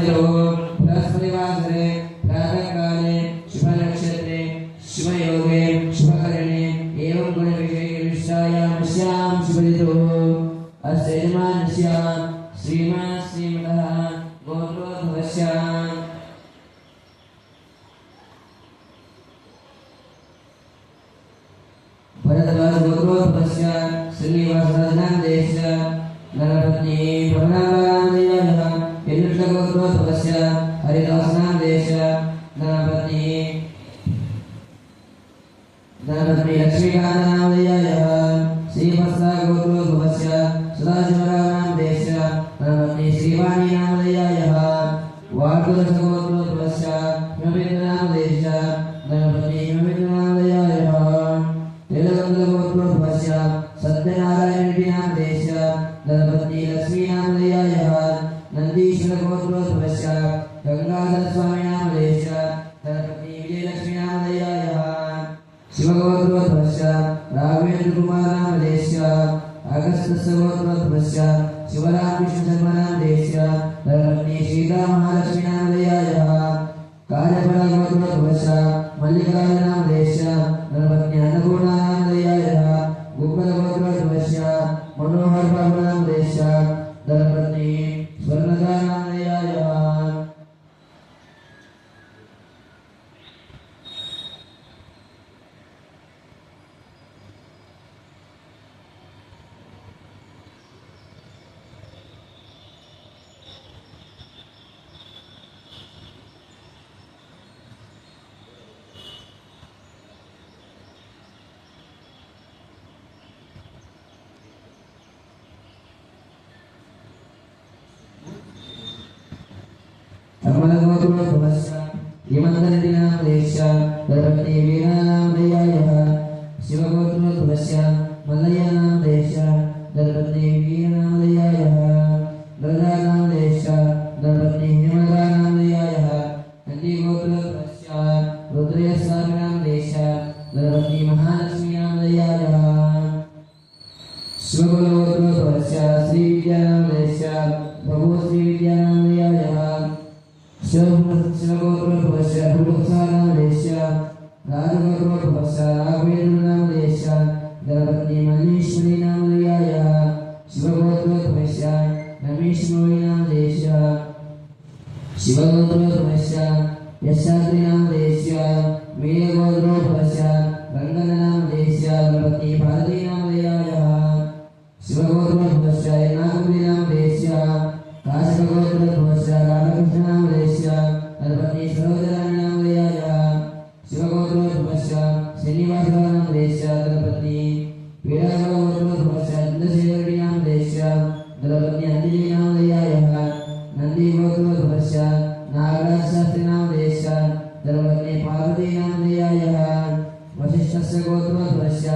बृहस्पतिवासरे प्रातःकाले शुभनक्षत्रे शुभयोगे शुभकरणे एवं गुणविशेषायां शुभदितो अस्य यजमानस्य श्रीमान् श्रीमतः गोत्रोद्भवस्य भरद्वाज गोत्रोद्भवस्य श्रीनिवासराजनामदेशस्य नरपत्नी भवनामदेयः यजुषगोत्रोद्भवस्य हरिदासनामदेशस्य नरपत्नी लक्ष्मीकान्तनामदेयः श्रीवत्सगोत्रोद्भवस्य सदाशिवरामनामदेशस्य नरपत्नी श्रीवाणीनामदेयः वार्तुरसगोत्रोद्भवस्य हिमबिन्दुनामदेशस्य नरपत्नी हिमबिन्दुनामदेयः तेलगोत्रोद्भवस्य सत्यनारायणनामदेशस्य नरपत्नी लक्ष्मीनामदेयः नन्दीश्वरगोत्रोद्भवस्य गंगाधरस्वामिनामदेशस्य नरपत्नी विजयलक्ष्मीनामदेयः शिवगोत्रोद्भवस्य राघवेन्द्रकुमारनामदेशस्य अगस्त्यगोत्रोद्भवस्य शिवरामकृष्णशर्मनामदेशस्य नरपत्नी सीतामहालक्ष्मीनामदेयः कार्यफलगोत्रोद्भवस्य मल्लिकार्जुननामदेशस्य नरपत्नी अन्नपूर्णानामदेयः गोकुलगोत्रोद्भवस्य मनोहरबाबुनामदेशस्य नरपत्नी स्वर्णदानामदेयः अमलगोत्रोद्भवस्य हेमन्तरेड्डिनामदेशस्य नरपत्नी वीणानामदेयः शिवगोत्रोद्भवस्य मल्लय्यनामदेशस्य नरपत्नी वीणानामदेयः नरदानामदेशस्य नरपत्नी हेमलतानामदेयः नन्दीगोत्रोद्भवस्य रुद्रयस्वामिनामदेशस्य नरपत्नी महालक्ष्मीनामदेयः शिवगोत्रोद्भवस्य श्रीविद्यानामदेशस्य भगवश्रीविद्यानामदेयः शिवगोत्रोद्भवस्य भूभत्सानामदेशस्य राजगोत्रोद्भवस्य राघवेन्द्रनामदेशस्य नरपत्नी मल्लीश्वरीनामदेयः शिवगोत्रोद्भवस्य रमेशमौळिनामदेशस्य शिवगोत्रोद्भवस्य यशाद्रिनामदेशस्य वीरगोत्रोद्भवस्य रङ्गनामदेशस्य नरपत्नी भारतीनामदेयः शिवगोत्रोद्भवस्य नागपुरीनामदेशस्य काशिकगोत्रोद्भवस्य रामकृष्णनामदेशस्य नरपत्नी सरोजराणीनामदेयः शिवगोत्रोद्भवस्य श्रीनिवासरावनामदेशस्य नरपत्नी वीरगोत्रोद्भवस्य चन्द्रशेखररेड्डिनामदेशस्य नरपत्नी अंजलीनामदेयः नन्दीगोत्रोद्भवस्य नागराजशास्त्रीनामदेशस्य नरपत्नी पार्वतीनामदेयः वसिष्ठस्य गोत्रोद्भवस्य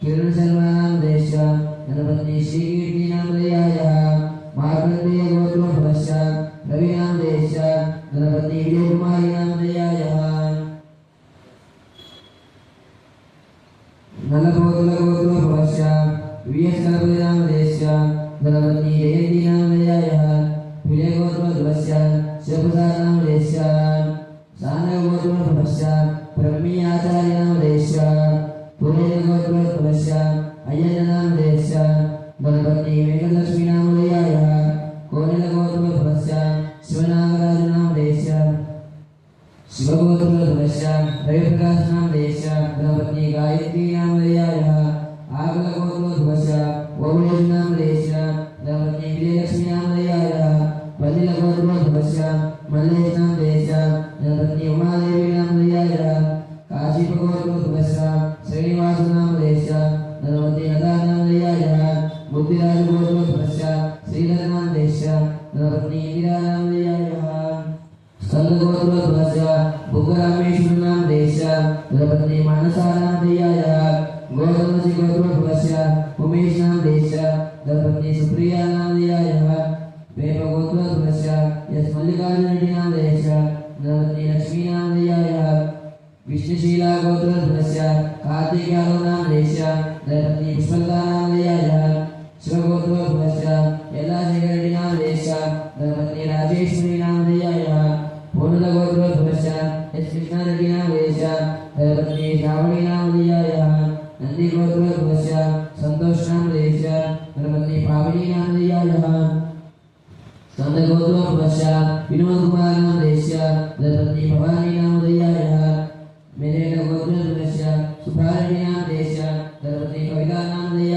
किरणशर्मनामदेशस्य नरपत्नी श्रीकीर्तिनामदेयः मार्कण्डेय गोत्रोद्भवस्य रविनामदेशस्य नरपत्नी विजयकुमारीनामदेयः नलगोत्रोद्भवस्य वीएस-गणपतिनामदेशस्य नरपत्नी जयन्तीनामदेयः विजयगोत्रोद्भवस्य शिवप्रसादनामदेशस्य सानगोत्रोद्भवस्य ब्रह्मीयाचार्यनामदेशस्य पुरेन्द्रगोत्रोद्भवस्य अय्यनामदेशस्य नरपत्नी वेंकटलक्ष्मीनामदेयः कोनिलगोत्रोद्भवस्य शिवनागराजनामदेशस्य शिवगोत्रोद्भवस्य रविप्रकाशनामदेशस्य नरपत्नी गायत्रीनामदेयः आगलगोत्रोद्भवस्य ओवलेशनामदेशस्य नरपत्नी विजयलक्ष्मीनामदेयः वल्लिलगोत्रोद्भवस्य मल्लेशनामदेशस्य नरपत्नी उमादेवीनामदेयः काशीपगोत्रोद्भवस्य श्रीनिवासनामदेशस्य नरपत्नी लतानामदेयः बुद्धिराजगोत्रोद्भवस्य श्रीधरनामदेशस्य नरपत्नी इंदिरानामदेयः स्कन्दगोत्रोद्भवस्य भुगरामेश्वरनामदेशस्य नरपत्नी मानसानामदेयः गौतमसिगोत्रोद्भवस्य उमेशनामदेशस्य नरपत्नी सुप्रियानामदेयः वेपगोत्रोद्भवस्य यस्मल्लिकार्जुनरेड्डिनामदेशस्य नरपत्नी लक्ष्मीनामदेयः विष्णुशीलागोत्रोद्भवस्य कार्तिकेयनामदेशस्य नरपत्नी पुष्पलतानामदेयः शिवगोत्रोद्भवस्य यल्लाशेखररेड्डिनामदेशस्य नरपत्नी राजेश्वरीनामदेयः नामधेयाय पूर्णगोत्रोद्भवस्य एस् कृष्णारेड्डी नामधेयस्य धर्मपत्नी श्रावणी नामधेयाय नन्दिगोत्रोद्भवस्य संतोष नामधेयस्य धर्मपत्नी पावनी नामधेयाय स्कन्दगोत्रोद्भवस्य विनोद कुमार नामधेयस्य धर्मपत्नी भवानी नामधेयाय मेरेण गोत्रोद्भवस्य सुभारेड्डी नामधेयस्य धर्मपत्नी कविता नामधेयाय